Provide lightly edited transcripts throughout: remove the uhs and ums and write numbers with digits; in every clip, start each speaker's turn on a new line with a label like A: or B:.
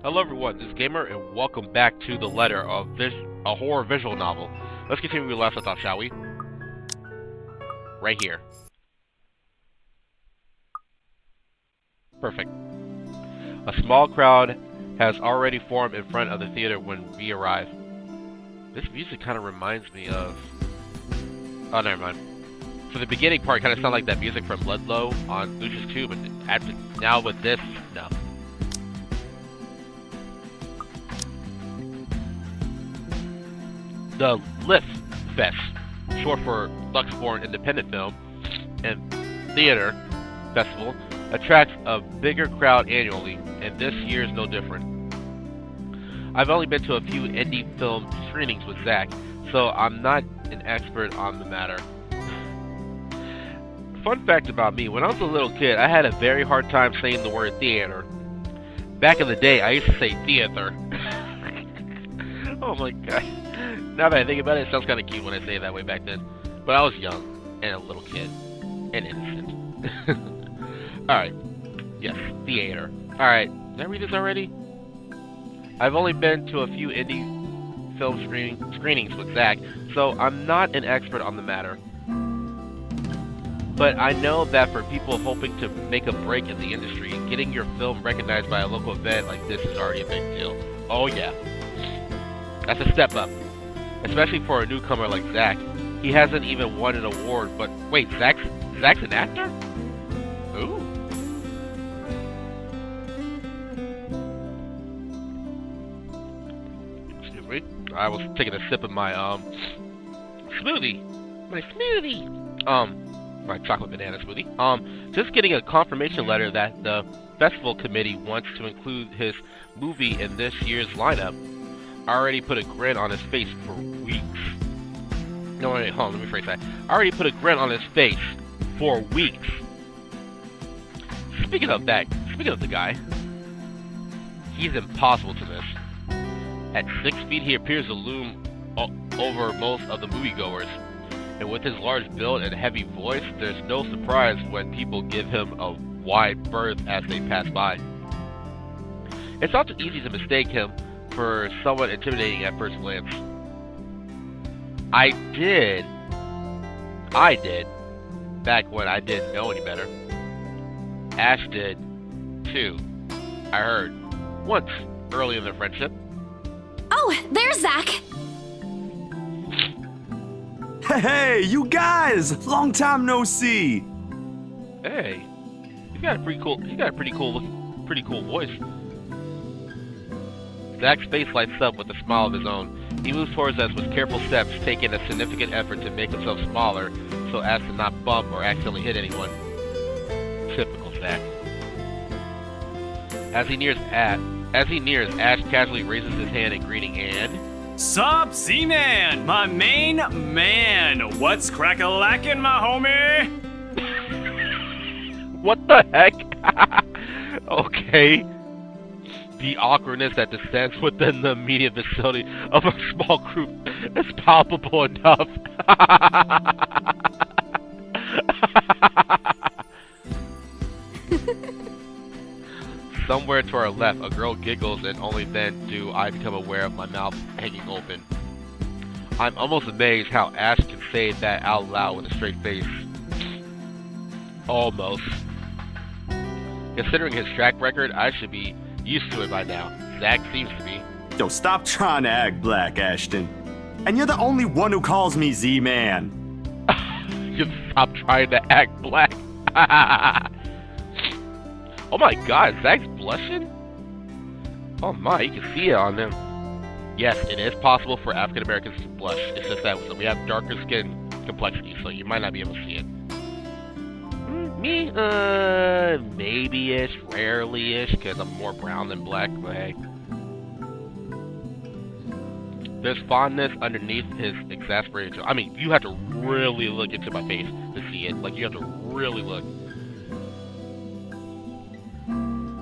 A: Hello everyone, this is Gamer, and welcome back to The Letter, a horror visual novel. Let's continue where we last left off, shall we? Right here. Perfect. A small crowd has already formed in front of the theater when we arrive. This music kind of reminds me of... Oh, never mind. For the beginning part, kind of sounded like that music from Ludlow on Lucius 2, but now with this, no. The Lift Fest, short for Luxembourg Independent Film and Theater Festival, attracts a bigger crowd annually, and this year is no different. I've only been to a few indie film screenings with Zach, so I'm not an expert on the matter. Fun fact about me, when I was a little kid, I had a very hard time saying the word theater. Back in the day, I used to say theater. Oh my god. Now that I think about it, it sounds kind of cute when I say it that way back then. But I was young, and a little kid, and innocent. Alright. Yes, theater. Alright, did I read this already? I've only been to a few indie film screenings with Zach, so I'm not an expert on the matter. But I know that for people hoping to make a break in the industry, getting your film recognized by a local event like this is already a big deal. Oh yeah. That's a step up. Especially for a newcomer like Zach. He hasn't even won an award, but wait, Zach's an actor? Ooh. Excuse me. I was taking a sip of my smoothie. My chocolate banana smoothie. Just getting a confirmation letter that the festival committee wants to include his movie in this year's lineup. I already put a grin on his face for weeks. No, wait, hold on, let me phrase that. I already put a grin on his face for weeks. Speaking of the guy, he's impossible to miss. At 6 feet, he appears to loom over most of the moviegoers. And with his large build and heavy voice, there's no surprise when people give him a wide berth as they pass by. It's not too easy to mistake him for somewhat intimidating at first glance. I did, back when I didn't know any better. Ash did, too, I heard, once, early in their friendship.
B: Oh, there's Zach!
C: Hey, you guys! Long time no see!
A: Hey, he's got a pretty cool voice. Zach's face lights up with a smile of his own. He moves towards us with careful steps, taking a significant effort to make himself smaller so as to not bump or accidentally hit anyone. Typical Zach. As he nears, Ash casually raises his hand in greeting and...
D: Sup, C-Man, my main man. What's crack-a-lackin', my homie?
A: What the heck? Okay. The awkwardness that descends within the immediate vicinity of a small group is palpable enough. Somewhere to our left, a girl giggles, and only then do I become aware of my mouth hanging open. I'm almost amazed how Ash can say that out loud with a straight face. Almost. Considering his track record, I should be used to it by now. Zach seems to be.
C: Yo, stop trying to act black, Ashton. And you're the only one who calls me Z-Man.
A: Just stop trying to act black. Oh my god, Zach's blushing? Oh my, you can see it on him. Yes, it is possible for African Americans to blush. It's just that we have darker skin complexity, so you might not be able to see it. Me, maybe-ish, rarely-ish, because I'm more brown than black, but hey. There's fondness underneath his exasperated jaw. I mean, you have to really look into my face to see it. Like, you have to really look.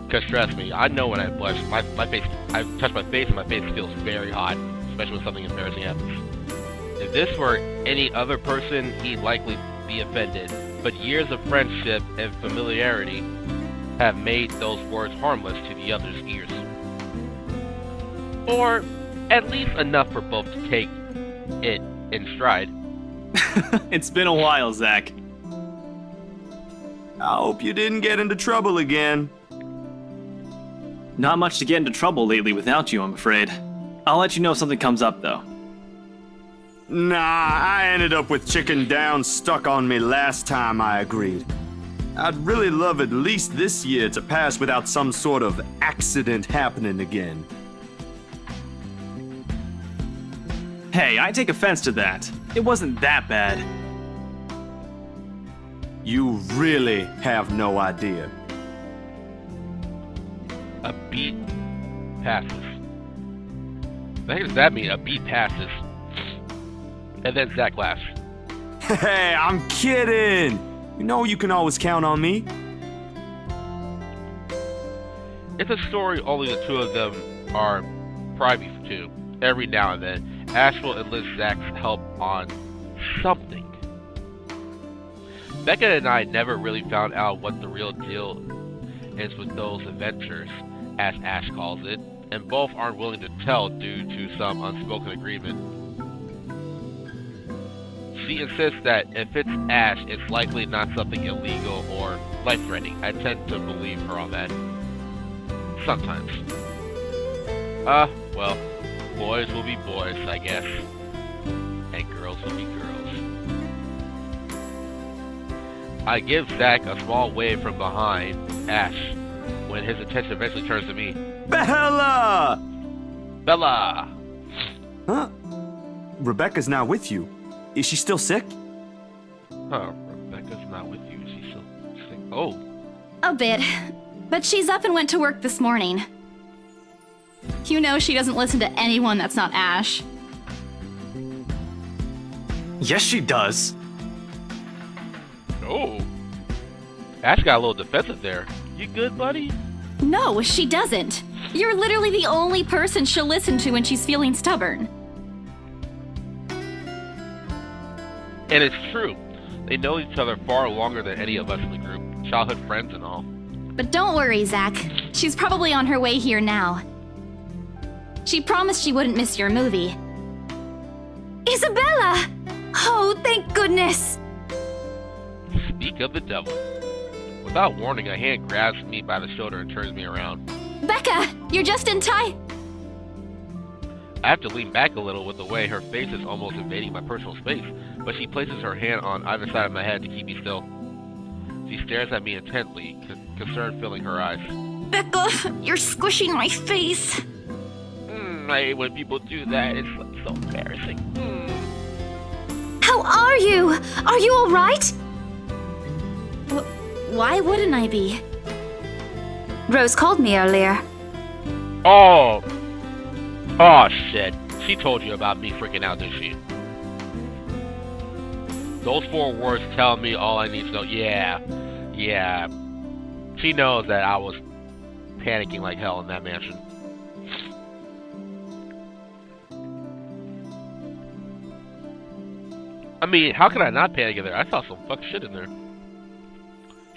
A: Because trust me, I know when I blush, my face, I touch my face and my face feels very hot, especially when something embarrassing happens. If this were any other person, he'd likely be offended. But years of friendship and familiarity have made those words harmless to the other's ears. Or at least enough for both to take it in stride.
D: It's been a while, Zach.
C: I hope you didn't get into trouble again.
D: Not much to get into trouble lately without you, I'm afraid. I'll let you know if something comes up, though.
C: Nah, I ended up with chicken down stuck on me last time I agreed. I'd really love at least this year to pass without some sort of accident happening again.
D: Hey, I take offense to that. It wasn't that bad.
C: You really have no idea.
A: A beat passes. The heck does that mean? A beat passes. And then Zach laughs.
C: Hey, I'm kidding! You know you can always count on me.
A: It's a story only the two of them are privy to. Every now and then, Ash will enlist Zach's help on something. Becca and I never really found out what the real deal is with those adventures, as Ash calls it, and both aren't willing to tell due to some unspoken agreement. She insists that if it's Ash, it's likely not something illegal or life-threatening. I tend to believe her on that. Sometimes. Well, boys will be boys, I guess. And girls will be girls. I give Zach a small wave from behind Ash when his attention eventually turns to me.
C: Bella!
A: Bella!
C: Huh? Rebecca's not with you. Is she still sick?
A: Huh, Rebecca's not with you. She's still sick. Oh.
B: A bit. But she's up and went to work this morning. You know she doesn't listen to anyone that's not Ash.
D: Yes, she does.
A: Oh. Ash got a little defensive there. You good, buddy?
B: No, she doesn't. You're literally the only person she'll listen to when she's feeling stubborn.
A: And it's true. They know each other far longer than any of us in the group. Childhood friends and all.
B: But don't worry, Zach. She's probably on her way here now. She promised she wouldn't miss your movie. Isabella! Oh, thank goodness!
A: Speak of the devil. Without warning, a hand grabs me by the shoulder and turns me around.
B: Becca, you're just in time.
A: I have to lean back a little with the way her face is almost invading my personal space, but she places her hand on either side of my head to keep me still. She stares at me intently, concern filling her eyes.
B: Becca, you're squishing my face.
A: I hate when people do that. It's like so embarrassing.
B: How are you? Are you all right? Why wouldn't I be? Rose called me earlier.
A: Oh. Oh, shit. She told you about me freaking out, didn't she? Those 4 words tell me all I need to know. Yeah. She knows that I was panicking like hell in that mansion. I mean, how could I not panic in there? I saw some fuck shit in there.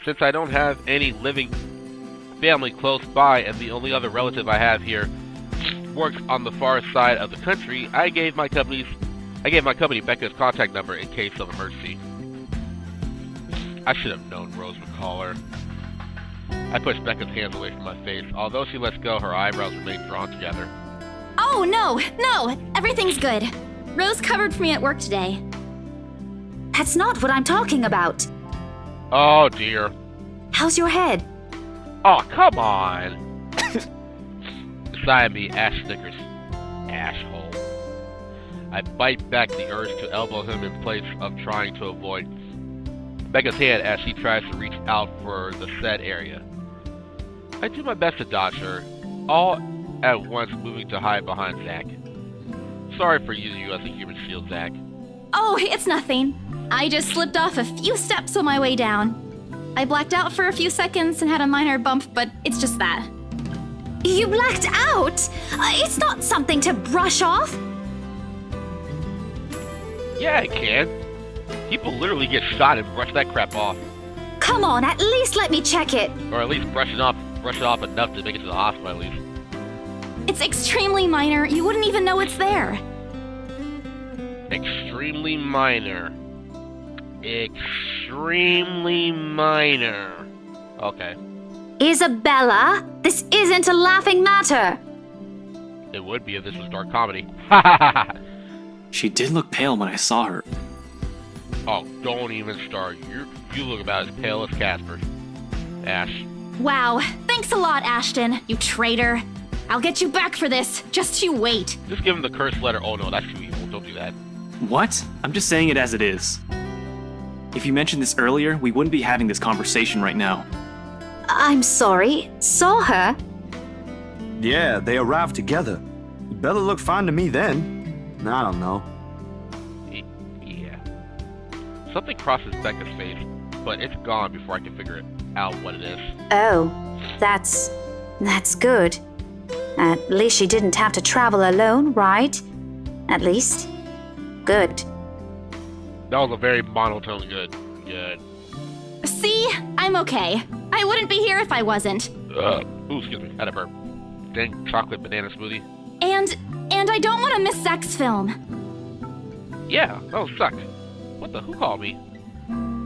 A: Since I don't have any living family close by and the only other relative I have here works on the far side of the country, I gave my company Becca's contact number in case of emergency. I should have known Rose would call her. I pushed Becca's hands away from my face. Although she lets go, her eyebrows remain drawn together.
B: Oh, no, everything's good. Rose covered for me at work today. That's not what I'm talking about.
A: Oh, dear.
B: How's your head?
A: Oh, come on. Beside me, Ash snickers. Ashhole. I bite back the urge to elbow him in place of trying to avoid Becca's hand as she tries to reach out for the said area. I do my best to dodge her, all at once moving to hide behind Zach. Sorry for using you as a human shield, Zach.
B: Oh, it's nothing. I just slipped off a few steps on my way down. I blacked out for a few seconds and had a minor bump, but it's just that. You blacked out? It's not something to brush off.
A: Yeah, I can. People literally get shot and brush that crap off.
B: Come on, at least let me check it.
A: Or at least brush it off enough to make it to the hospital at least.
B: It's extremely minor. You wouldn't even know it's there.
A: Extremely minor. Extremely minor. Okay.
E: Isabella, this isn't a laughing matter.
A: It would be if this was dark comedy.
D: She did look pale when I saw her.
A: Oh, don't even start. You look about as pale as Casper. Ash.
B: Wow. Thanks a lot, Ashton, you traitor. I'll get you back for this. Just you wait.
A: Just give him the cursed letter. Oh no, that's too evil. Don't do that.
D: What? I'm just saying it as it is. If you mentioned this earlier, we wouldn't be having this conversation right now.
E: I'm sorry. Saw her?
C: Yeah, they arrived together. Bella looked fine to me then. I don't know.
A: Yeah. Something crosses Becca's face, but it's gone before I can figure out what it is.
E: Oh, that's good. At least she didn't have to travel alone, right? At least. Good.
A: That was a very monotone good. Good.
B: See? I'm okay. I wouldn't be here if I wasn't.
A: Ooh, excuse me. Had a burp. Dang chocolate banana smoothie.
B: And I don't want to miss Zach's film.
A: Yeah, that'll suck. What the? Who called me?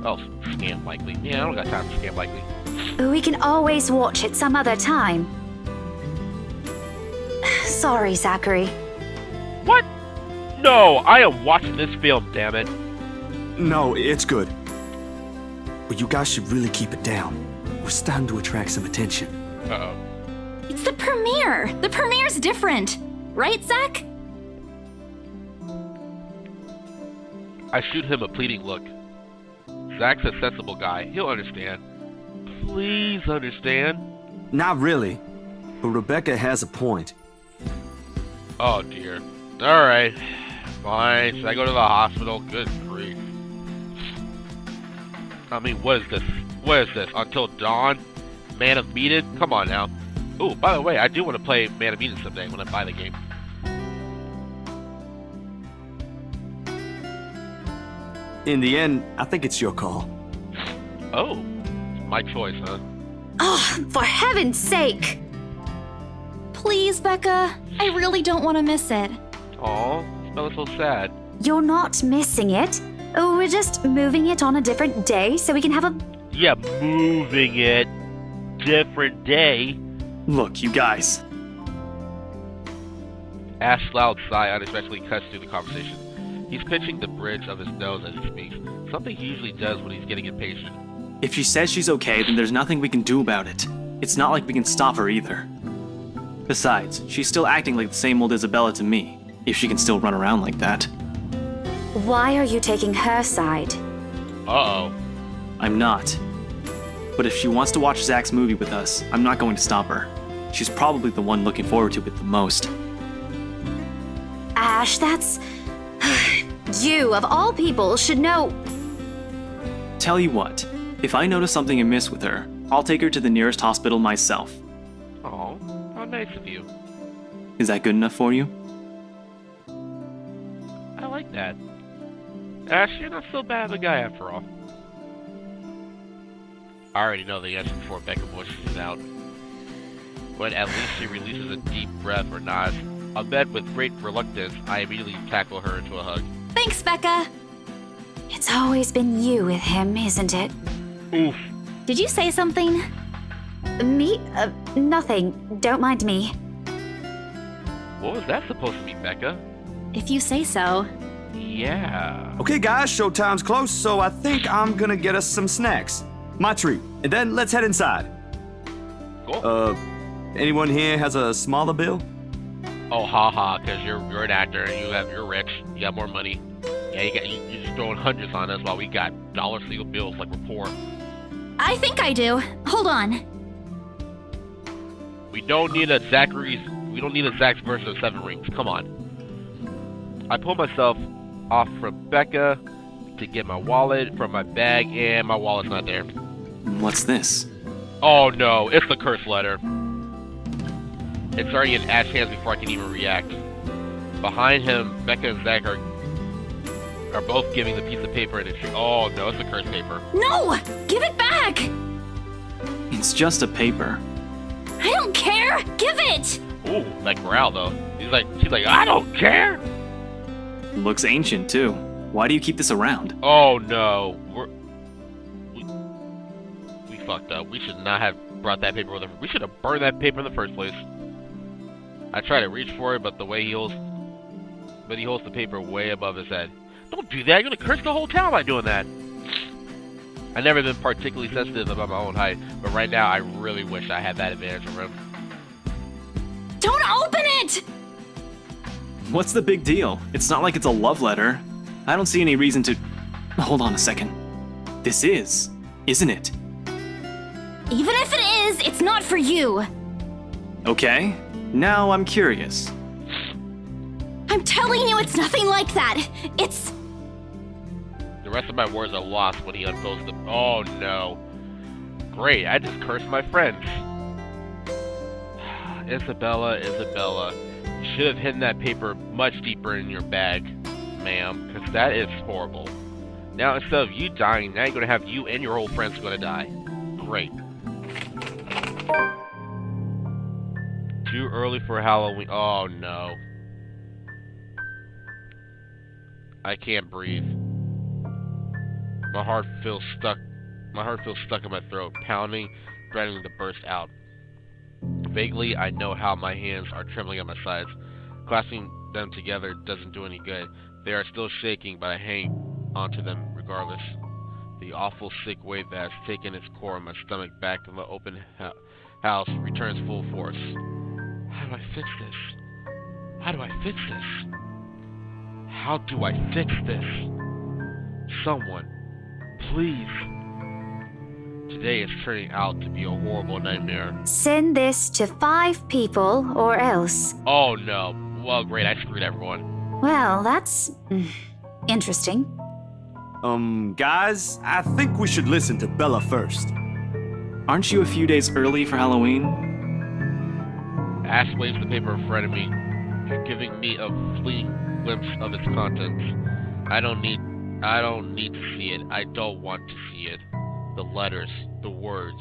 A: Oh, Scam Likely. Yeah, I don't got time for Scam Likely.
E: We can always watch it some other time. Sorry, Zachary.
A: What? No, I am watching this film, damn it.
C: No, it's good. But you guys should really keep it down. We're starting to attract some attention.
A: Uh-oh.
B: It's the premiere. The premiere's different. Right, Zach?
A: I shoot him a pleading look. Zach's a sensible guy. He'll understand. Please understand.
C: Not really. But Rebecca has a point.
A: Oh, dear. Alright. Fine. Should I go to the hospital? Good grief. I mean, what is this? What is this? Until Dawn? Man of Medan? Come on now. Ooh, by the way, I do want to play Man of Medan someday when I buy the game.
C: In the end, I think it's your call.
A: Oh, my choice, huh?
E: Oh, for heaven's sake!
B: Please, Becca. I really don't want to miss it.
A: Aw, smells so sad.
E: You're not missing it. Oh, we're just moving it on a different day so we can have a...
A: Yeah, moving it. Different day.
D: Look, you guys.
A: Ash's loud sigh unexpectedly cuts through the conversation. He's pinching the bridge of his nose as he speaks, something he usually does when he's getting impatient.
D: If she says she's okay, then there's nothing we can do about it. It's not like we can stop her either. Besides, she's still acting like the same old Isabella to me, if she can still run around like that.
E: Why are you taking her side?
A: Uh-oh.
D: I'm not. But if she wants to watch Zach's movie with us, I'm not going to stop her. She's probably the one looking forward to it the most.
E: Ash, that's... You, of all people, should know...
D: Tell you what, if I notice something amiss with her, I'll take her to the nearest hospital myself.
A: Oh, how nice of you.
D: Is that good enough for you?
A: I like that. Ash, you're not so bad of a guy after all. I already know the answer before Becca voices it out. When at least she releases a deep breath or nods, abed with great reluctance, I immediately tackle her into a hug.
B: Thanks, Becca.
E: It's always been you with him, isn't it?
A: Oof.
B: Did you say something?
E: Me? Nothing. Don't mind me.
A: What was that supposed to be, Becca?
B: If you say so.
A: Yeah.
C: Okay, guys, showtime's close, so I think I'm gonna get us some snacks. My treat. And then let's head inside.
A: Cool.
C: Anyone here has a smaller bill?
A: Oh, haha, because you're an actor and you're rich. You got more money. Yeah, you're just throwing hundreds on us while we got dollar single bills like we're poor.
B: I think I do. Hold on.
A: We don't need a Zach's version of Seven Rings. Come on. I pull myself off from Becca to get my wallet from my bag, and my wallet's not there.
D: What's this?
A: Oh no, it's the curse letter. It's already in Ash's hands before I can even react. Behind him, Becca and Zach are both giving the piece of paper and oh no, it's the curse paper.
B: No! Give it back!
D: It's just a paper.
B: I don't care! Give it!
A: Ooh, Ooh, that growl though. She's like, I don't care.
D: Looks ancient, too. Why do you keep this around?
A: Oh no, we fucked up. We should not have brought that paper with us. We should have burned that paper in the first place. I tried to reach for it, but he holds the paper way above his head. Don't do that. You're gonna curse the whole town by doing that. I've never been particularly sensitive about my own height, but right now I really wish I had that advantage over him.
B: Don't open it!
D: What's the big deal? It's not like it's a love letter. I don't see any reason to... Hold on a second. This is, isn't it?
B: Even if it is, it's not for you.
D: Okay, now I'm curious.
B: I'm telling you, it's nothing like that. It's...
A: The rest of my words are lost when he unfolds them. Oh no. Great, I just cursed my friends. Isabella, you should have hidden that paper much deeper in your bag, ma'am, because that is horrible. Now, instead of you dying, now you're going to have you and your old friends going to die. Great. Too early for Halloween. Oh no. I can't breathe. My heart feels stuck in my throat, pounding, threatening to burst out. Vaguely, I know how my hands are trembling at my sides. Clasping them together doesn't do any good. They are still shaking, but I hang onto them regardless. The awful sick weight that has taken its core in my stomach back in the open house returns full force. How do I fix this? How do I fix this? How do I fix this? Someone, please. Today is turning out to be a horrible nightmare.
E: Send this to 5 people or else.
A: Oh no. Well, great, I screwed everyone.
E: Well, that's interesting.
C: Guys, I think we should listen to Bella first.
D: Aren't you a few days early for Halloween?
A: Ash waves the paper in front of me, giving me a fleeting glimpse of its contents. I don't need to see it. I don't want to see it. The letters, the words,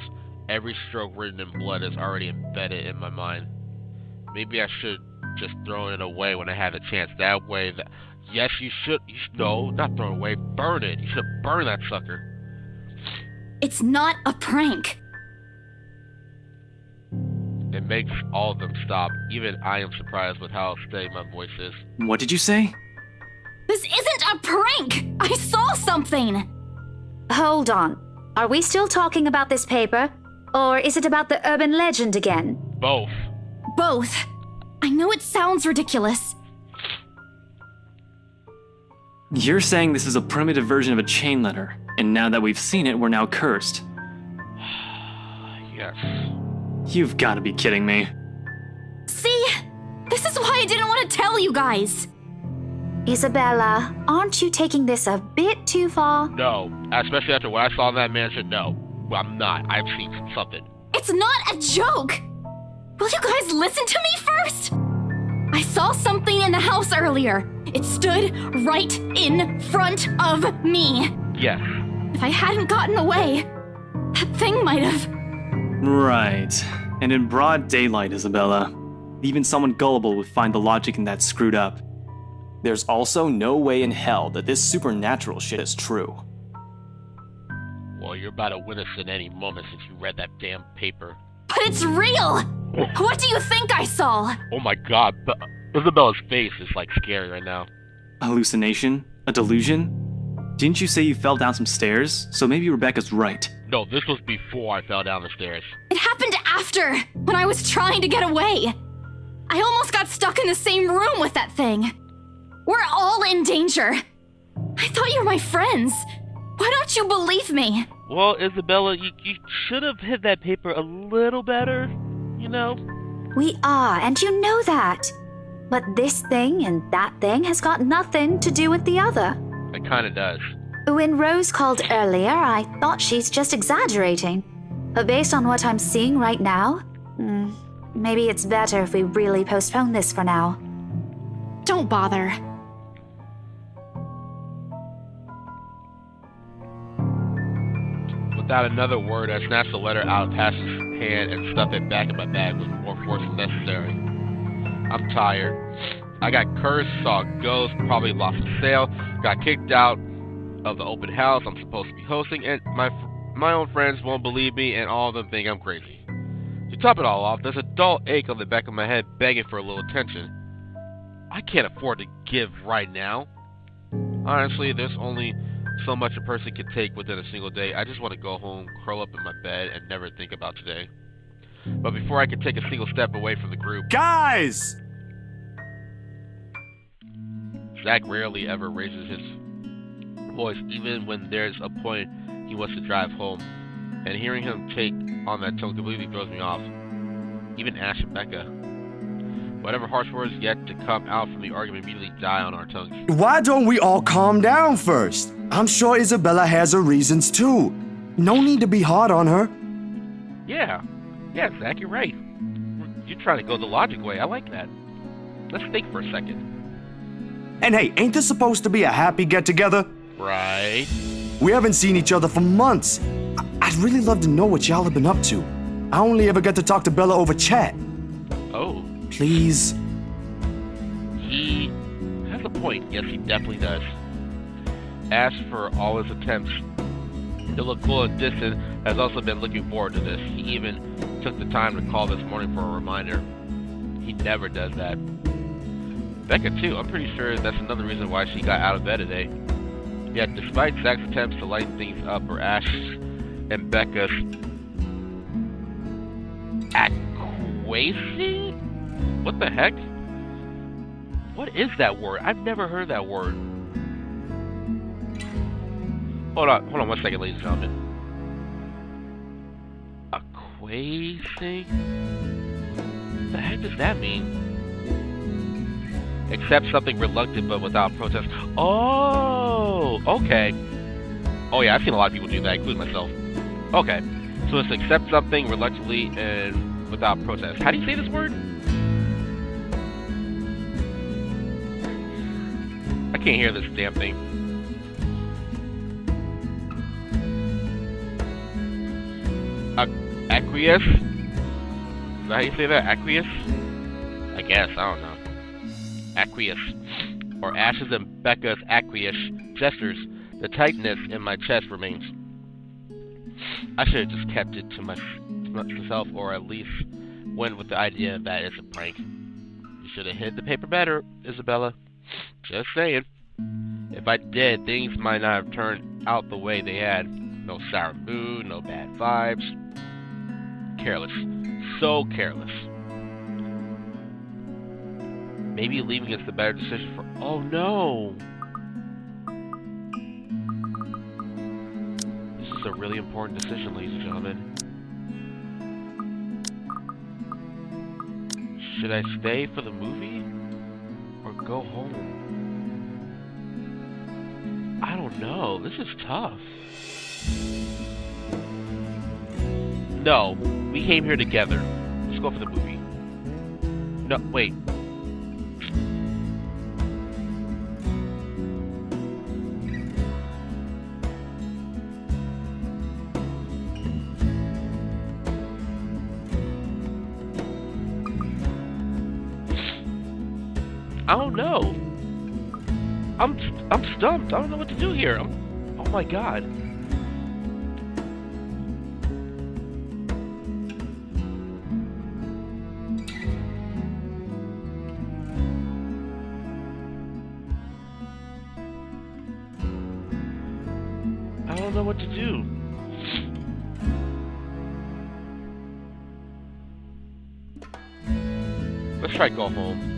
A: every stroke written in blood is already embedded in my mind. Maybe I should just throw it away when I have a chance. That way, yes, you should. No, not throw it away. Burn it. You should burn that sucker.
B: It's not a prank.
A: It makes all of them stop. Even I am surprised with how steady my voice is.
D: What did you say?
B: This isn't a prank! I saw something!
E: Hold on. Are we still talking about this paper? Or is it about the urban legend again?
A: Both.
B: Both. I know it sounds ridiculous.
D: You're saying this is a primitive version of a chain letter, and now that we've seen it, we're now cursed.
A: Yes.
D: You've got to be kidding me.
B: See? This is why I didn't want to tell you guys.
E: Isabella, aren't you taking this a bit too far?
A: No. Especially after what I saw in that mansion, no. Well, I'm not. I've seen something.
B: It's not a joke! Will you guys listen to me first? I saw something in the house earlier. It stood right in front of me.
A: Yes.
B: If I hadn't gotten away, that thing might have...
D: Right. And in broad daylight, Isabella. Even someone gullible would find the logic in that screwed up.
F: There's also no way in hell that this supernatural shit is true.
A: Well, you're about to win us in any moment since you read that damn paper.
B: But it's real! What do you think I saw?
A: Oh my god, Isabella's face is like scary right now.
D: Hallucination? A delusion? Didn't you say you fell down some stairs? So maybe Rebecca's right.
A: No, this was before I fell down the stairs.
B: It happened after, when I was trying to get away. I almost got stuck in the same room with that thing. We're all in danger. I thought you were my friends. Why don't you believe me?
A: Well, Isabella, you should have hid that paper a little better, you know?
E: We are, and you know that. But this thing and that thing has got nothing to do with the other.
A: It kinda does.
E: When Rose called earlier, I thought she's just exaggerating. But based on what I'm seeing right now, maybe it's better if we really postpone this for now.
B: Don't bother.
A: Without another word, I snatched the letter out of Tasha's hand and stuffed it back in my bag with more force than necessary. I'm tired. I got cursed, saw a ghost, probably lost a sale, got kicked out of the open house I'm supposed to be hosting, and my own friends won't believe me, and all of them think I'm crazy. To top it all off, there's a dull ache on the back of my head begging for a little attention. I can't afford to give right now. Honestly, there's only so much a person can take within a single day. I just want to go home, curl up in my bed, and never think about today. But before I can take a single step away from the group...
C: Guys!
A: Zach rarely ever raises his voice, even when there's a point he wants to drive home. And hearing him take on that tone completely throws me off. Even Ash and Becca. Whatever harsh words yet to come out from the argument immediately die on our tongues.
C: Why don't we all calm down first? I'm sure Isabella has her reasons too. No need to be hard on her.
A: Yeah, Zach, you're right. You're trying to go the logic way. I like that. Let's think for a second.
C: And hey, ain't this supposed to be a happy get-together?
A: Right.
C: We haven't seen each other for months. I'd really love to know what y'all have been up to. I only ever get to talk to Bella over chat.
A: Oh.
C: Please?
A: He has a point. Yes, he definitely does. As for all his attempts to look cool and distant, has also been looking forward to this. He even took the time to call this morning for a reminder. He never does that. Becca, too. I'm pretty sure that's another reason why she got out of bed today. Yet, despite Zach's attempts to lighten things up, or Ash and Becca's acquiescing? What the heck? What is that word? I've never heard that word. Hold on 1 second, ladies and gentlemen. Acquiescing? What the heck does that mean? Accept something reluctant but without protest. Oh, okay. Oh yeah, I've seen a lot of people do that, including myself. Okay, so it's accept something reluctantly and without protest. How do you say this word? I can't hear this damn thing. Acquiesce? Is that how you say that? Acquiesce? I guess, I don't know. Acquiesce, or Ash's and Becca's acquiesce gestures, the tightness in my chest remains. I should have just kept it to myself, or at least went with the idea that it's a prank. You should have hid the paper better, Isabella. Just saying. If I did, things might not have turned out the way they had. No sour mood, no bad vibes. Careless. So careless. Maybe leaving is the better decision for... Oh, no! This is a really important decision, ladies and gentlemen. Should I stay for the movie? Or go home? I don't know. This is tough. No. We came here together. Let's go for the movie. No, wait. I don't know. I'm stumped. I don't know what to do here. Oh my god. I don't know what to do. Let's try go home.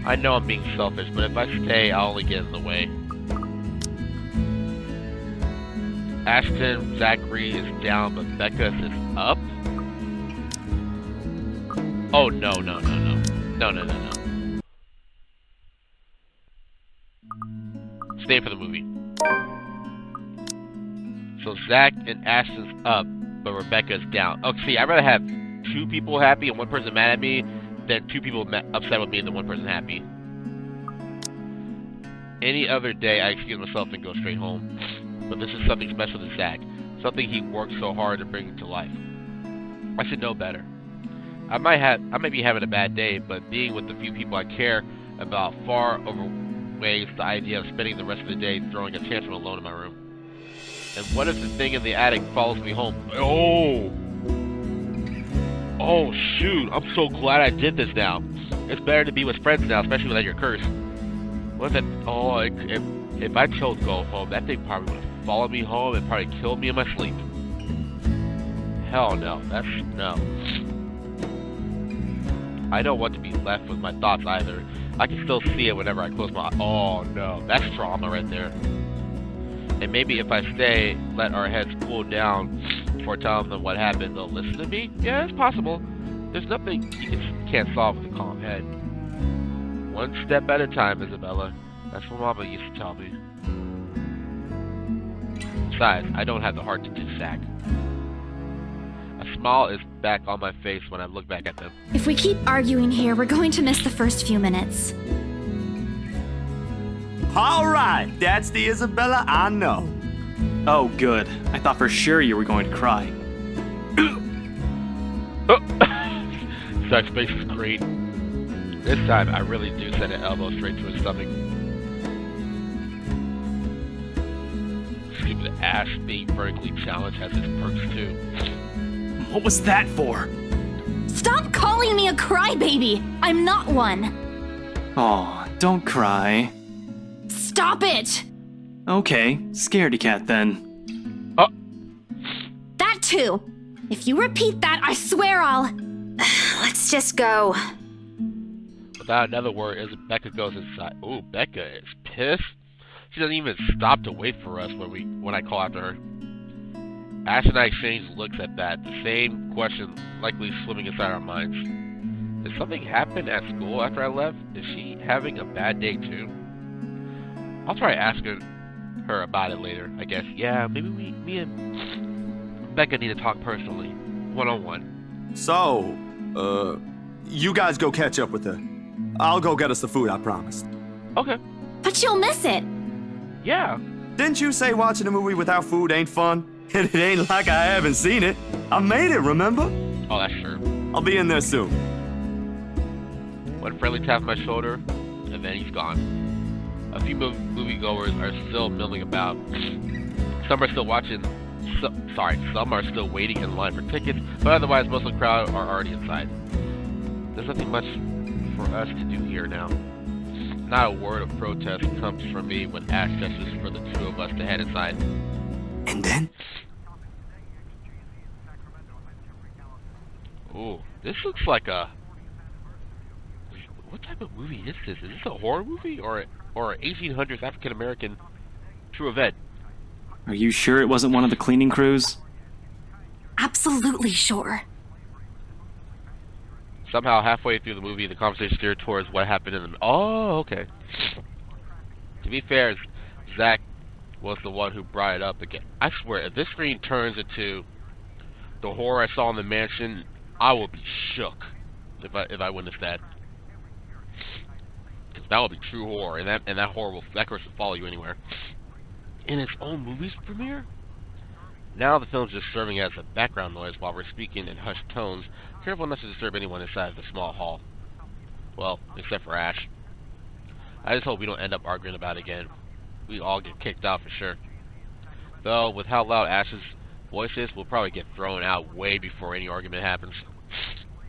A: I know I'm being selfish, but if I stay, I'll only get in the way. Ashton, Zachary is down, but Becca is up? Oh, no. No. Stay for the movie. So Zach and Ashton's up, but Rebecca's down. Oh, see, I'd rather have 2 people happy and 1 person mad at me than 2 people upset with me and then 1 person happy. Any other day, I excuse myself and go straight home. But this is something special to Zach. Something he worked so hard to bring to life. I should know better. I might be having a bad day, but being with the few people I care about far outweighs the idea of spending the rest of the day throwing a tantrum alone in my room. And what if the thing in the attic follows me home? Oh shoot, I'm so glad I did this now. It's better to be with friends now, especially without your curse. What if if I chose go home, that thing probably would have followed me home and probably killed me in my sleep. Hell no, no. I don't want to be left with my thoughts either. I can still see it whenever I close my eyes. Oh no, that's trauma right there. And maybe if I stay, let our heads cool down before telling them what happened, they'll listen to me? Yeah, it's possible. There's nothing you can't solve with a calm head. One step at a time, Isabella. That's what Mama used to tell me. Besides, I don't have the heart to do sack. A smile is back on my face when I look back at them.
B: If we keep arguing here, we're going to miss the first few minutes.
C: All right, that's the Isabella I know.
D: Oh, good. I thought for sure you were going to cry.
A: Zack's face is great. This time, I really do send an elbow straight to his stomach. Stupid ass being vertically challenged has its perks too.
D: What was that for?
B: Stop calling me a crybaby! I'm not one!
D: Aw, don't cry.
B: Stop it!
D: Okay, scaredy cat then.
B: That too! If you repeat that, I swear I'll...
E: Let's just go.
A: Without another word, Becca goes inside. Ooh, Becca is pissed. She doesn't even stop to wait for us when I call after her. Ash and I exchange looks at that, the same question likely swimming inside our minds. Did something happen at school after I left? Is she having a bad day too? I'll try asking her about it later, I guess. Yeah, maybe me and Becca need to talk personally, one-on-one.
C: So, you guys go catch up with her. I'll go get us the food I promised.
A: Okay.
B: But you'll miss it!
A: Yeah.
C: Didn't you say watching a movie without food ain't fun? And it ain't like I haven't seen it. I made it, remember?
A: Oh, that's true.
C: I'll be in there soon.
A: One friendly tap on my shoulder, and then he's gone. A few moviegoers are still milling about. Some are still watching. Some are still waiting in line for tickets, but otherwise most of the crowd are already inside. There's nothing much for us to do here now. Not a word of protest comes from me when Ash gestures for the two of us to head inside.
C: And then?
A: Ooh, this looks like a... What type of movie is this? Is this a horror movie or 1800s African American true event?
D: Are you sure it wasn't one of the cleaning crews?
B: Absolutely sure.
A: Somehow, halfway through the movie, the conversation steered towards what happened in the... Oh, okay. To be fair, Zack was the one who brought it up again. I swear, if this screen turns into the horror I saw in the mansion, I will be shook if I witness that. Because that will be true horror, and that horror that curse will follow you anywhere. In its own movie's premiere? Now the film's just serving as a background noise while we're speaking in hushed tones, careful not to disturb anyone inside the small hall. Well, except for Ash. I just hope we don't end up arguing about it again. We all get kicked out for sure. Though, with how loud Ash's voice is, we'll probably get thrown out way before any argument happens.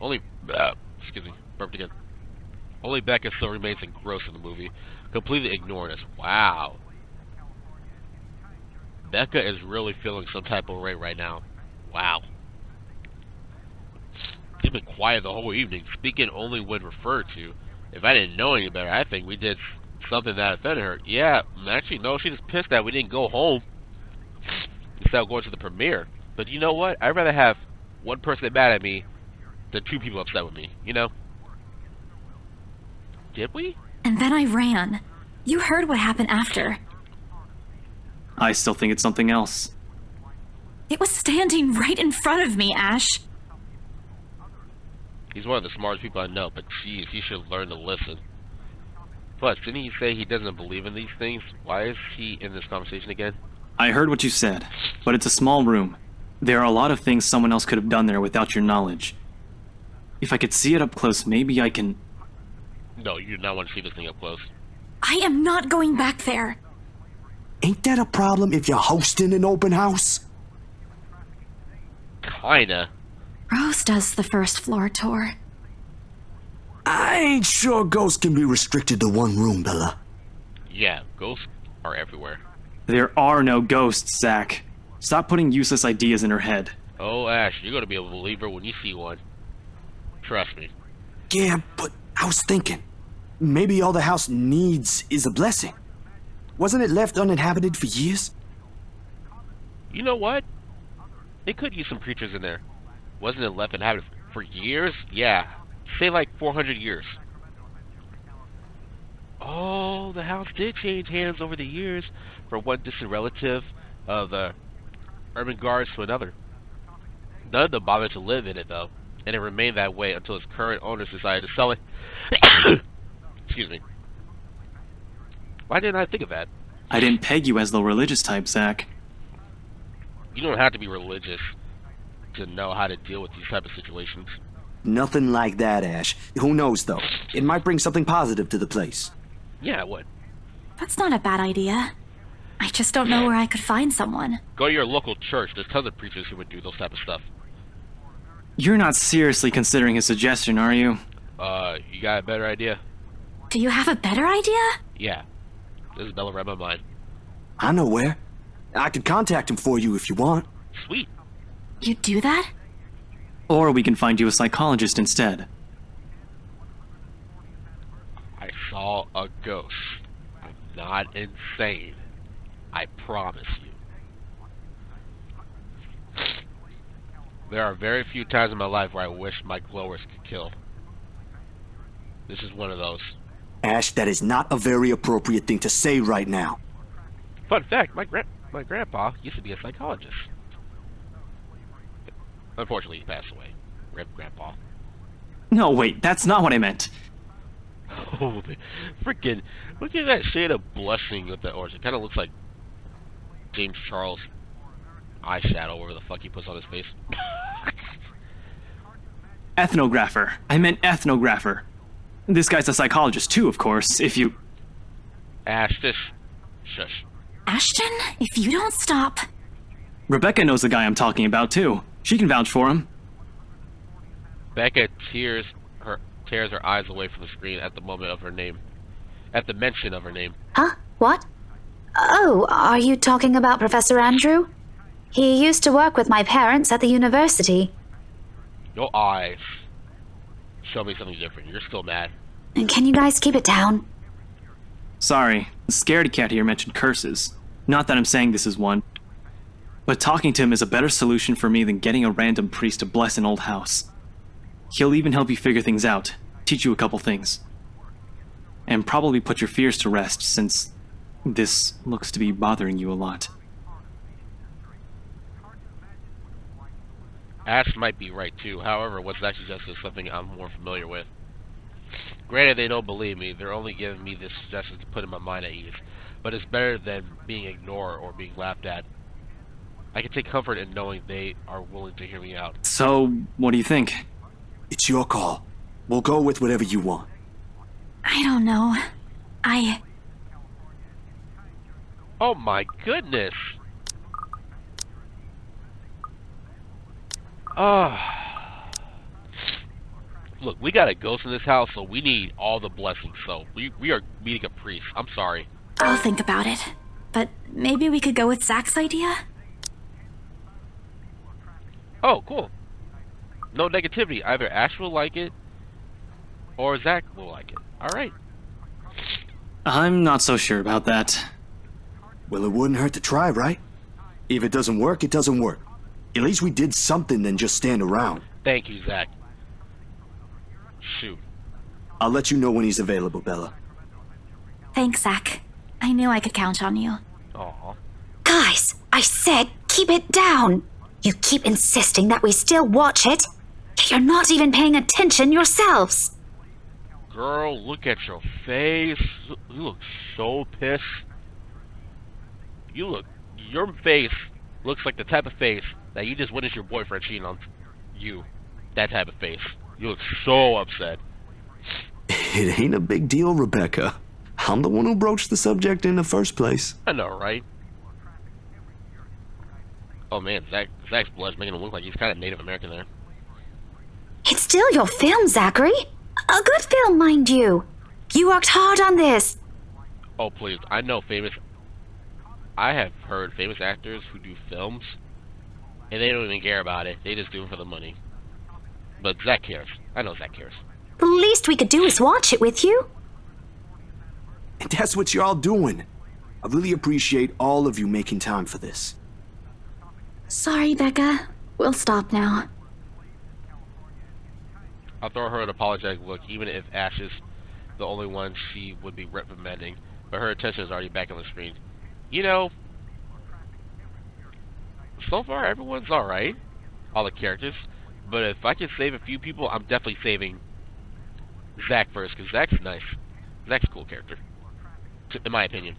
A: Excuse me, burped again. Only Becca still remains engrossed in the movie, completely ignoring us. Wow. Becca is really feeling some type of way right now. Wow. She's been quiet the whole evening, speaking only when referred to. If I didn't know any better, I think we did something that offended her. Yeah, actually, no, she was pissed that we didn't go home instead of going to the premiere. But you know what? I'd rather have one person mad at me than two people upset with me, you know? Did we?
B: And then I ran. You heard what happened after.
D: I still think it's something else.
B: It was standing right in front of me, Ash.
A: He's one of the smartest people I know, but geez, he should learn to listen. Plus, didn't he say he doesn't believe in these things? Why is he in this conversation again?
D: I heard what you said, but it's a small room. There are a lot of things someone else could have done there without your knowledge. If I could see it up close, maybe I can...
A: No, you do not want to see this thing up close.
B: I am not going back there.
C: Ain't that a problem if you're hosting an open house?
A: Kinda.
B: Rose does the first floor tour.
C: I ain't sure ghosts can be restricted to one room, Bella.
A: Yeah, ghosts are everywhere.
D: There are no ghosts, Zach. Stop putting useless ideas in her head.
A: Oh, Ash, you're gonna be a believer when you see one. Trust me.
C: Yeah, but I was thinking, maybe all the house needs is a blessing. Wasn't it left uninhabited for years?
A: You know what? They could use some creatures in there. Wasn't it left inhabited for years? Yeah. Say like 400 years. Oh, the house did change hands over the years from one distant relative of the urban guards to another. None of them bothered to live in it, though, and it remained that way until its current owners decided to sell it. Excuse me. Why didn't I think of that?
D: I didn't peg you as the religious type, Zach.
A: You don't have to be religious to know how to deal with these type of situations.
C: Nothing like that, Ash. Who knows, though? It might bring something positive to the place.
A: Yeah, it would.
B: That's not a bad idea. I just don't know where I could find someone.
A: Go to your local church. There's tons of preachers who would do those type of stuff.
D: You're not seriously considering his suggestion, are you?
A: You got a better idea?
B: Do you have a better idea?
A: Yeah. Isabella read my mind.
C: I know where. I can contact him for you if you want.
A: Sweet.
B: You do that?
D: Or we can find you a psychologist instead.
A: I saw a ghost. I'm not insane. I promise you. There are very few times in my life where I wish my glowers could kill. This is one of those.
C: Ash, that is not a very appropriate thing to say right now.
A: Fun fact, my grandpa used to be a psychologist. Unfortunately, he passed away. Rip Grandpa.
D: No, wait, that's not what I meant.
A: Oh, freaking! Look at that shade of blushing with the orange. It kind of looks like James Charles eyeshadow, whatever the fuck he puts on his face.
D: Ethnographer. I meant ethnographer. This guy's a psychologist too, of course, if you...
A: Ash, just shush.
B: Ashton, if you don't stop...
D: Rebecca knows the guy I'm talking about too. She can vouch for him.
A: Becca tears her eyes away from the screen at the moment of her name. At the mention of her name.
E: Huh? What? Oh, are you talking about Professor Andrew? He used to work with my parents at the university.
A: Your eyes show me something different. You're still mad.
E: And can you guys keep it down?
D: Sorry, the scaredy cat here mentioned curses. Not that I'm saying this is one. But talking to him is a better solution for me than getting a random priest to bless an old house. He'll even help you figure things out, teach you a couple things. And probably put your fears to rest, since this looks to be bothering you a lot.
A: Ash might be right too. However, what's actually just is something I'm more familiar with. Granted, they don't believe me. They're only giving me this suggestion to put in my mind at ease. But it's better than being ignored or being laughed at. I can take comfort in knowing they are willing to hear me out.
D: So, what do you think?
C: It's your call. We'll go with whatever you want.
B: I don't know.
A: Oh my goodness! Look, we got a ghost in this house, so we need all the blessings, so we are meeting a priest. I'm sorry.
B: I'll think about it. But maybe we could go with Zach's idea?
A: Oh, cool. No negativity. Either Ash will like it, or Zach will like it. Alright.
D: I'm not so sure about that.
C: Well, it wouldn't hurt to try, right? If it doesn't work, it doesn't work. At least we did something than just stand around.
A: Thank you, Zach. Shoot.
C: I'll let you know when he's available, Bella.
B: Thanks, Zach. I knew I could count on you.
A: Aw.
E: Guys, I said keep it down. You keep insisting that we still watch it. You're not even paying attention yourselves.
A: Girl, look at your face. You look so pissed. Your face looks like the type of face that you just witnessed your boyfriend cheating on you. That type of face. You look so upset.
C: It ain't a big deal, Rebecca. I'm the one who broached the subject in the first place.
A: I know, right? Oh man, Zach's blood's making him look like he's kind of Native American there.
E: It's still your film, Zachary. A good film, mind you. You worked hard on this.
A: Oh please, I have heard famous actors who do films, and they don't even care about it. They just do it for the money. But Zach cares. I know Zach cares.
E: The least we could do is watch it with you.
C: And that's what you're all doing. I really appreciate all of you making time for this.
B: Sorry, Becca. We'll stop now.
A: I'll throw her an apologetic look, even if Ash is the only one she would be reprimanding. But her attention is already back on the screen. You know, so far everyone's alright. All the characters. But if I can save a few people, I'm definitely saving Zach first, because Zach's nice. Zach's a cool character. In my opinion.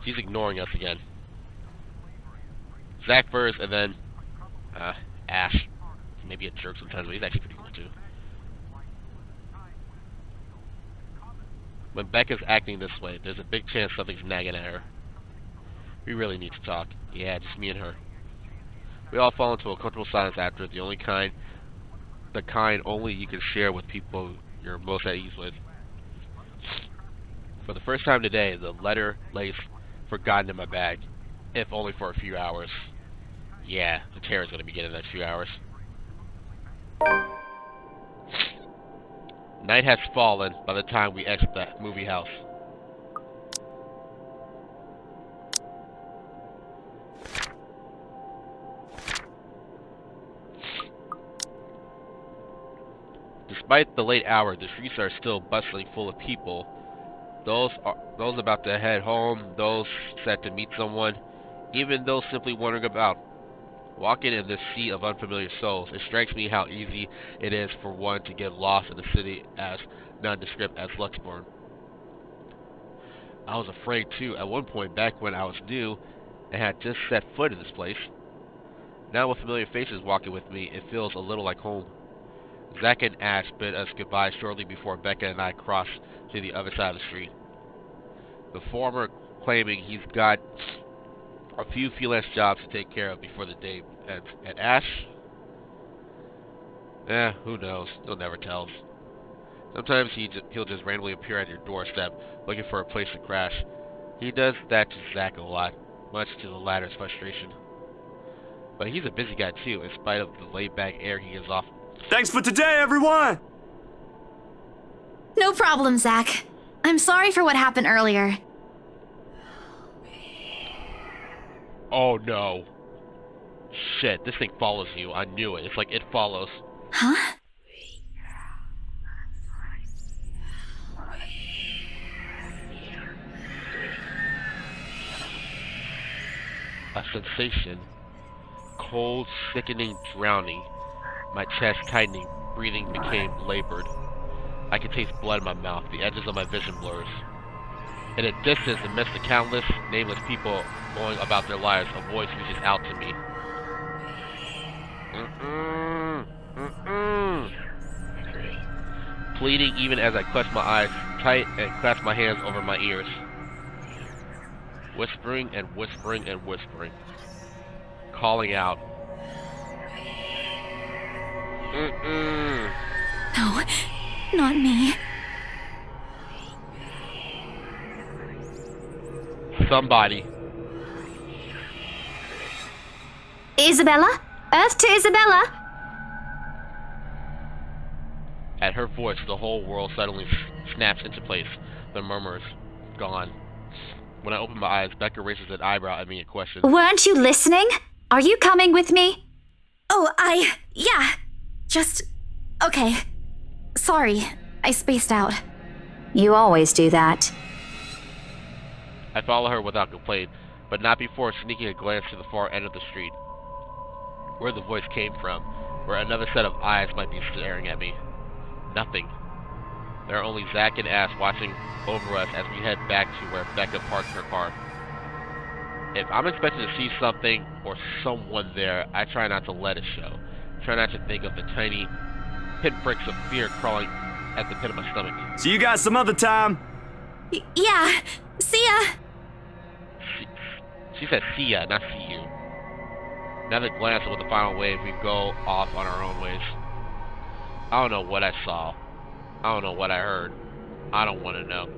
A: She's ignoring us again. Zach first, and then Ash. Maybe a jerk sometimes, but he's actually pretty cool too. When Becca's acting this way, there's a big chance something's nagging at her. We really need to talk. Yeah, just me and her. We all fall into a comfortable silence after, the kind only you can share with people you're most at ease with. For the first time today, the letter lays forgotten in my bag, if only for a few hours. Yeah, the terror's gonna begin in the next few hours. Night has fallen by the time we exit the movie house. Despite the late hour, the streets are still bustling full of people. Those about to head home, those set to meet someone, even those simply wandering about. Walking in this sea of unfamiliar souls, it strikes me how easy it is for one to get lost in a city as nondescript as Luxembourg. I was afraid too at one point back when I was new and had just set foot in this place. Now with familiar faces walking with me, it feels a little like home. Zach and Ash bid us goodbye shortly before Becca and I crossed to the other side of the street. The former claiming he's got a few freelance jobs to take care of before the day ends. And Ash? Who knows? He'll never tell us. Sometimes he'll just randomly appear at your doorstep looking for a place to crash. He does that to Zach a lot, much to the latter's frustration. But he's a busy guy too, in spite of the laid-back air he gives off.
C: Thanks for today, everyone!
B: No problem, Zach. I'm sorry for what happened earlier.
A: Oh no. Shit, this thing follows you. I knew it. It's like it follows.
B: Huh?
A: A sensation. Cold, sickening, drowning. My chest tightening, breathing became labored. I could taste blood in my mouth, the edges of my vision blurs. In a distance, amidst the countless, nameless people going about their lives, a voice reaches out to me. Pleading even as I clutch my eyes tight and clasp my hands over my ears. Whispering and whispering and whispering. Calling out.
B: No, not me.
A: Somebody.
E: Isabella? Earth to Isabella?
A: At her voice, the whole world suddenly snaps into place. The murmurs gone. When I open my eyes, Becca raises an eyebrow at me and questions.
E: Weren't you listening? Are you coming with me?
B: Oh, yeah. Just... okay. Sorry, I spaced out.
E: You always do that.
A: I follow her without complaint, but not before sneaking a glance to the far end of the street. Where the voice came from, where another set of eyes might be staring at me. Nothing. There are only Zach and Ash watching over us as we head back to where Becca parked her car. If I'm expected to see something or someone there, I try not to let it show. Try not to think of the tiny, pinpricks of fear crawling at the pit of my stomach.
C: See you guys some other time.
B: Yeah. See ya.
A: She said see ya, not see you. Another glance with the final wave, we go off on our own ways. I don't know what I saw. I don't know what I heard. I don't want to know.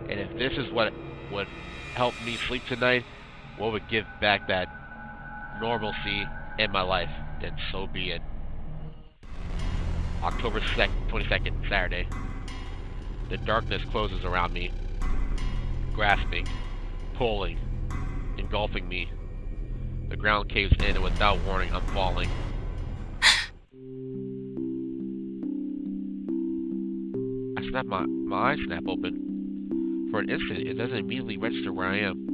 A: And if this is what would help me sleep tonight, what would give back that normalcy in my life, then so be it. October 22nd, Saturday. The darkness closes around me, grasping, pulling, engulfing me. The ground caves in, and without warning, I'm falling. I snap my eyes snap open. For an instant, it doesn't immediately register where I am.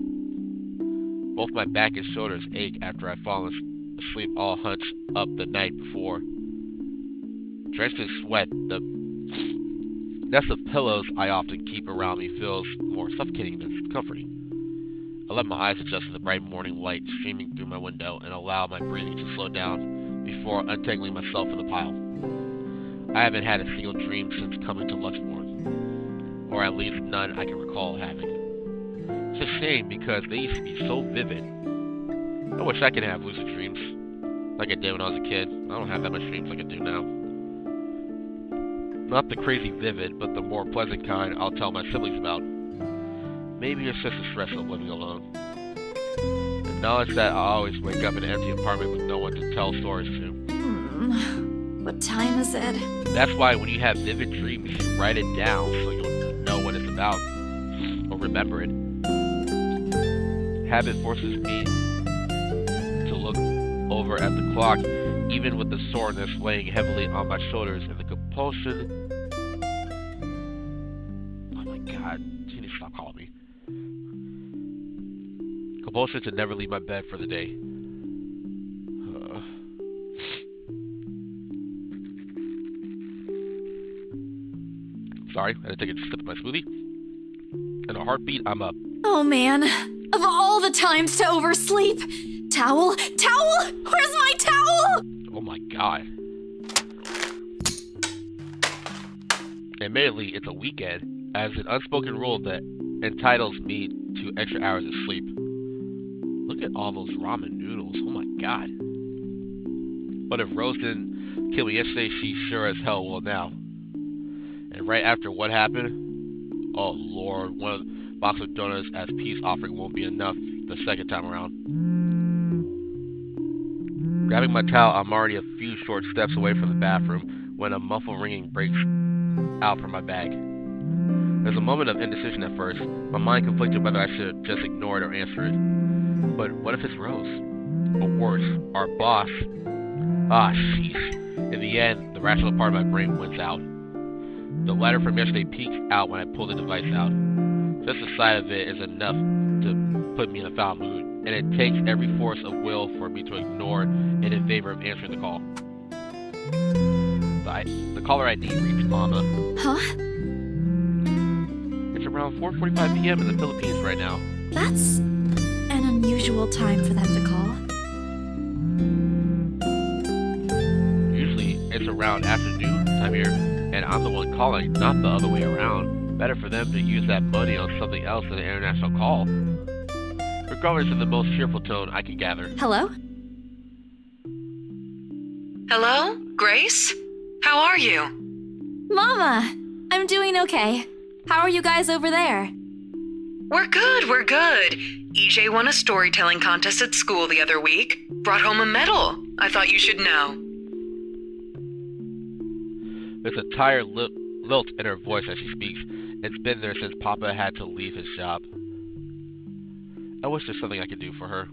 A: Both my back and shoulders ache after I've fallen asleep all hunched up the night before. Drenched in sweat, the nest of pillows I often keep around me feels more suffocating than comforting. I let my eyes adjust to the bright morning light streaming through my window and allow my breathing to slow down before untangling myself in the pile. I haven't had a single dream since coming to Luxembourg, or at least none I can recall having. It's a shame because they used to be so vivid. I wish I could have lucid dreams like I did when I was a kid. I don't have that much dreams like I do now. Not the crazy vivid, but the more pleasant kind I'll tell my siblings about. Maybe it's just the stress of living alone. The knowledge that I always wake up in an empty apartment with no one to tell stories to.
B: What time is it?
A: That's why when you have vivid dreams, you write it down so you'll know what it's about, or remember it. Habit forces me to look over at the clock, even with the soreness weighing heavily on my shoulders and the compulsion. Oh my god, she needs to stop calling me. Compulsion to never leave my bed for the day. Sorry, I had to take a sip of my smoothie. In a heartbeat, I'm up.
B: Oh man, of all the times to oversleep. Towel? Towel? Where's my towel?
A: Oh my god. Admittedly, it's a weekend, as an unspoken rule that entitles me to extra hours of sleep. Look at all those ramen noodles. Oh my god. But if Rose didn't kill me yesterday, she sure as hell will now. And right after what happened, oh lord, one box of donuts as peace offering won't be enough the second time around. Grabbing my towel, I'm already a few short steps away from the bathroom when a muffled ringing breaks out from my bag. There's a moment of indecision at first, my mind conflicted whether I should just ignore it or answer it. But what if it's Rose? Or worse, our boss? Ah, sheesh. In the end, the rational part of my brain wins out. The letter from yesterday peeks out when I pull the device out. Just the sight of it is enough to put me in a foul mood, and it takes every force of will for me to ignore it in favor of answering the call. The caller ID reads Mama.
B: Huh?
A: It's around 4:45 p.m. in the Philippines right now.
B: That's an unusual time for them to call.
A: Usually, it's around afternoon time here, and I'm the one calling, not the other way around. Better for them to use that money on something else than an international call. Regardless in the most cheerful tone I can gather.
B: Hello?
G: Hello? Grace? How are you?
B: Mama! I'm doing okay. How are you guys over there?
G: We're good. EJ won a storytelling contest at school the other week. Brought home a medal. I thought you should know.
A: There's a tired lilt in her voice as she speaks. It's been there since Papa had to leave his job. I wish there's something I could do for her.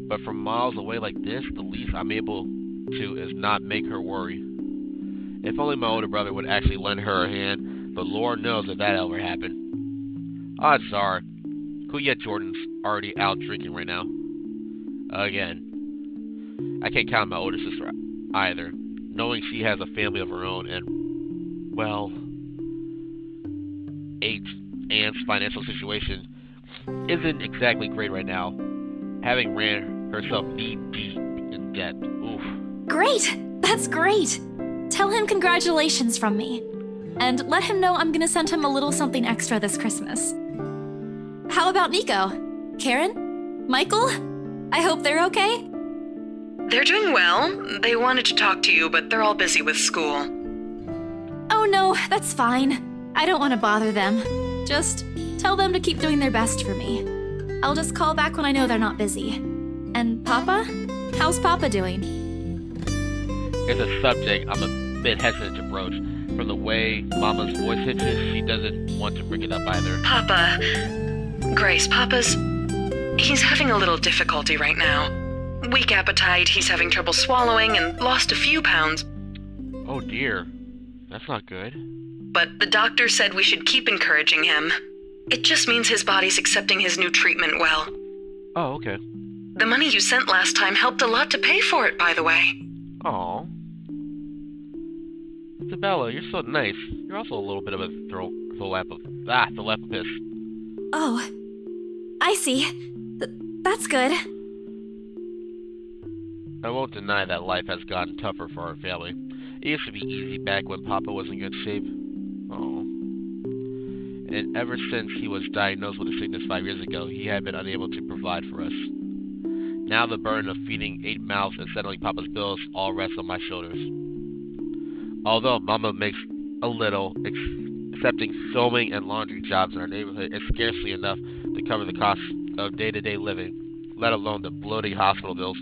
A: But from miles away like this, the least I'm able to is not make her worry. If only my older brother would actually lend her a hand, but Lord knows if that ever happened. Odds are, Kuyet Jordan's already out drinking right now. Again. I can't count on my older sister either, knowing she has a family of her own and, well, Aunt's financial situation isn't exactly great right now, having ran herself knee deep in debt. Oof.
B: Great! That's great! Tell him congratulations from me. And let him know I'm gonna send him a little something extra this Christmas. How about Nico? Karen? Michael? I hope they're okay?
G: They're doing well. They wanted to talk to you, but they're all busy with school.
B: Oh no, that's fine. I don't want to bother them. Just tell them to keep doing their best for me. I'll just call back when I know they're not busy. And Papa? How's Papa doing?
A: It's a subject I'm a bit hesitant to broach. From the way Mama's voice hitches, she doesn't want to bring it up either.
G: Papa. Grace, he's having a little difficulty right now. Weak appetite, he's having trouble swallowing, and lost a few pounds.
A: Oh dear. That's not good.
G: But the doctor said we should keep encouraging him. It just means his body's accepting his new treatment well.
A: Oh, okay.
G: The money you sent last time helped a lot to pay for it, by the way.
A: Aw. Isabella, you're so nice. You're also a little bit of a philanthropist.
B: Oh, I see. That's good.
A: I won't deny that life has gotten tougher for our family. It used to be easy back when Papa was in good shape. Oh. And ever since he was diagnosed with a sickness 5 years ago, he had been unable to provide for us. Now the burden of feeding 8 mouths and settling Papa's bills all rests on my shoulders. Although Mama makes a little, accepting filming and laundry jobs in our neighborhood is scarcely enough to cover the costs of day-to-day living, let alone the bloating hospital bills.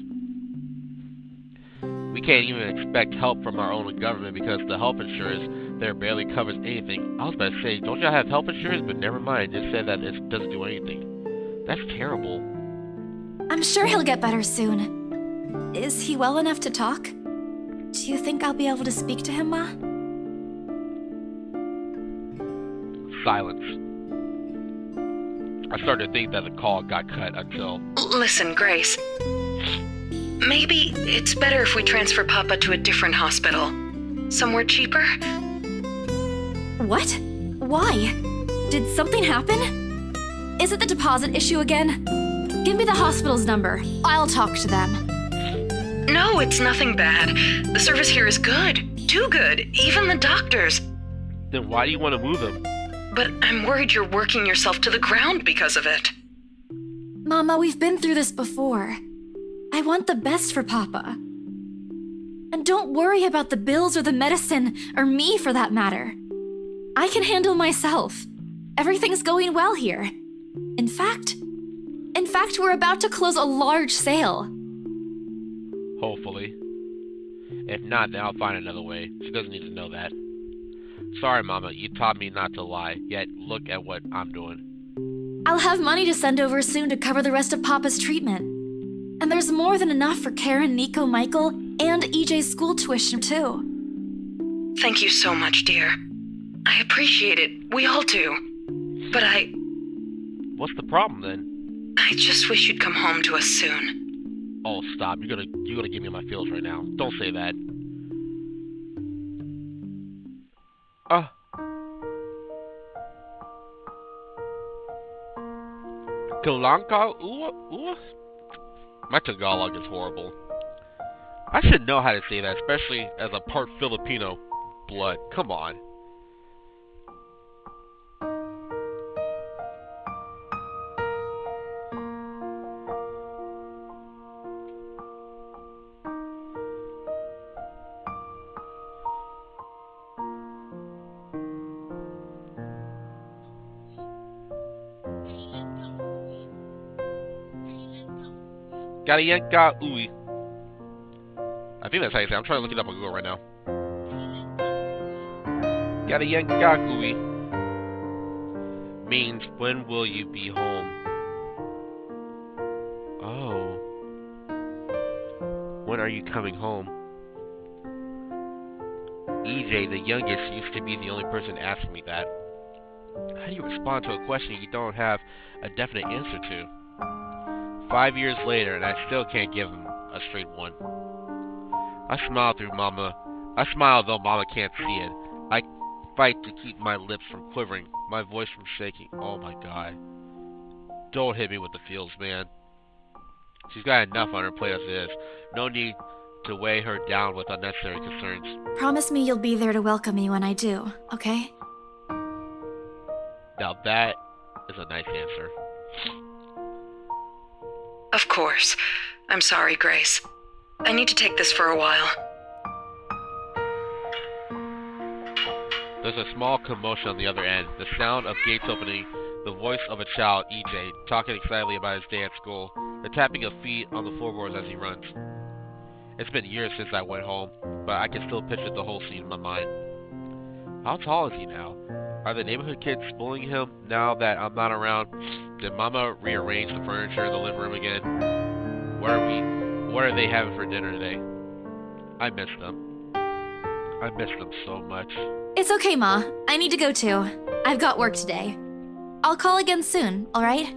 A: We can't even expect help from our own government because the health insurance there barely covers anything. I was about to say, don't y'all have health insurance? But never mind, it said that it doesn't do anything. That's terrible.
B: I'm sure he'll get better soon. Is he well enough to talk? Do you think I'll be able to speak to him, Ma?
A: Silence. I started to think that the call got cut until...
G: Listen, Grace. Maybe it's better if we transfer Papa to a different hospital. Somewhere cheaper?
B: What? Why? Did something happen? Is it the deposit issue again? Give me the hospital's number. I'll talk to them.
G: No, it's nothing bad. The service here is good. Too good. Even the doctors.
A: Then why do you want to move him?
G: But I'm worried you're working yourself to the ground because of it.
B: Mama, we've been through this before. I want the best for Papa. And don't worry about the bills or the medicine, or me for that matter. I can handle myself. Everything's going well here. In fact, we're about to close a large sale.
A: Hopefully. If not, then I'll find another way. She doesn't need to know that. Sorry, Mama, you taught me not to lie, yet look at what I'm doing.
B: I'll have money to send over soon to cover the rest of Papa's treatment. And there's more than enough for Karen, Nico, Michael, and EJ's school tuition, too.
G: Thank you so much, dear. I appreciate it. We all do. But
A: What's the problem, then?
G: I just wish you'd come home to us soon.
A: Oh, stop. You're gonna give me my feels right now. Don't say that. Kalanka? Ooh. My Tagalog is horrible. I should know how to say that, especially as a part Filipino blood. Come on. Garienka Ui. I think that's how you say it. I'm trying to look it up on Google right now. Garienka Ui means, when will you be home? Oh. When are you coming home? EJ, the youngest, used to be the only person asking me that. How do you respond to a question you don't have a definite answer to? 5 years later, and I still can't give him a straight one. I smile though Mama can't see it. I fight to keep my lips from quivering, my voice from shaking. Oh my god. Don't hit me with the feels, man. She's got enough on her plate as it is. No need to weigh her down with unnecessary concerns.
B: Promise me you'll be there to welcome me when I do, okay?
A: Now that is a nice answer.
G: Of course. I'm sorry, Grace. I need to take this for a while.
A: There's a small commotion on the other end. The sound of gates opening, the voice of a child, EJ, talking excitedly about his day at school, the tapping of feet on the floorboards as he runs. It's been years since I went home, but I can still picture the whole scene in my mind. How tall is he now? Are the neighborhood kids bullying him now that I'm not around? Did Mama rearrange the furniture in the living room again? What are they having for dinner today? I miss them. I miss them so much.
B: It's okay, Ma. I need to go too. I've got work today. I'll call again soon, alright?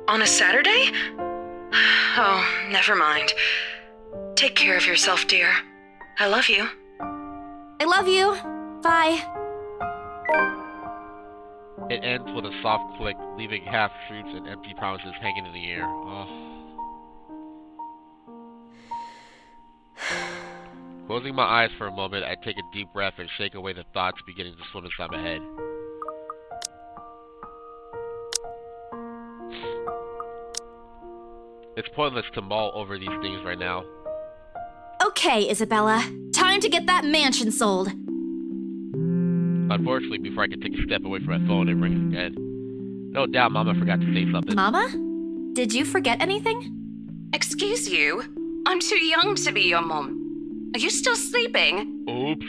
G: On a Saturday? Oh, never mind. Take care of yourself, dear. I love you.
B: I love you. Bye.
A: It ends with a soft click, leaving half-truths and empty promises hanging in the air. Oh. Closing my eyes for a moment, I take a deep breath and shake away the thoughts beginning to swim inside my head. It's pointless to mull over these things right now.
B: Okay, Isabella. Time to get that mansion sold.
A: Unfortunately, before I could take a step away from my phone, it rings again. No doubt Mama forgot to say something.
B: Mama? Did you forget anything?
H: Excuse you? I'm too young to be your mom. Are you still sleeping?
A: Oops.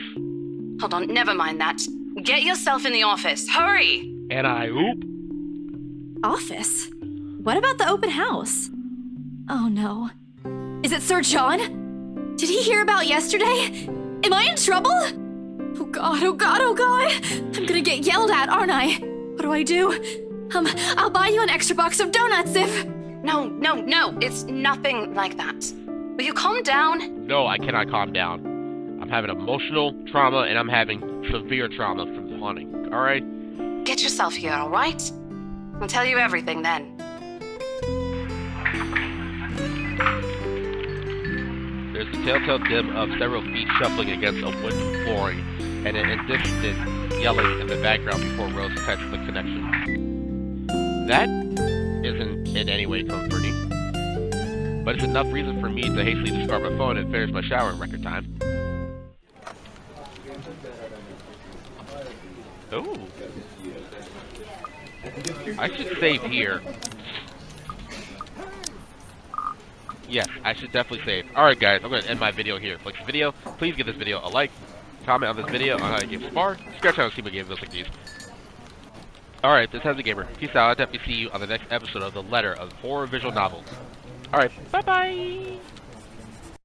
H: Hold on, never mind that. Get yourself in the office. Hurry!
A: And I oop.
B: Office? What about the open house? Oh no. Is it Sir John? Did he hear about yesterday? Am I in trouble? Oh god, oh god, oh god! I'm gonna get yelled at, aren't I? What do I do? I'll buy you an extra box of donuts if...
H: No, it's nothing like that. Will you calm down?
A: No, I cannot calm down. I'm having emotional trauma and I'm having severe trauma from the haunting, alright?
H: Get yourself here, alright? I'll tell you everything then.
A: There's a telltale dim of several feet shuffling against a wooden flooring and an indistant yelling in the background before Rose cuts the connection. That isn't in any way comforting, but it's enough reason for me to hastily discard my phone and finish my shower in record time. Ooh. I should save here. Yes, I should definitely save. Alright guys, I'm going to end my video here. If you like this video, please give this video a like, comment on this video on how to game Spar, subscribe to see my games like these. Alright, this has the gamer. Peace out. I'll definitely see you on the next episode of The Letter of Horror Visual Novel. Alright, bye-bye!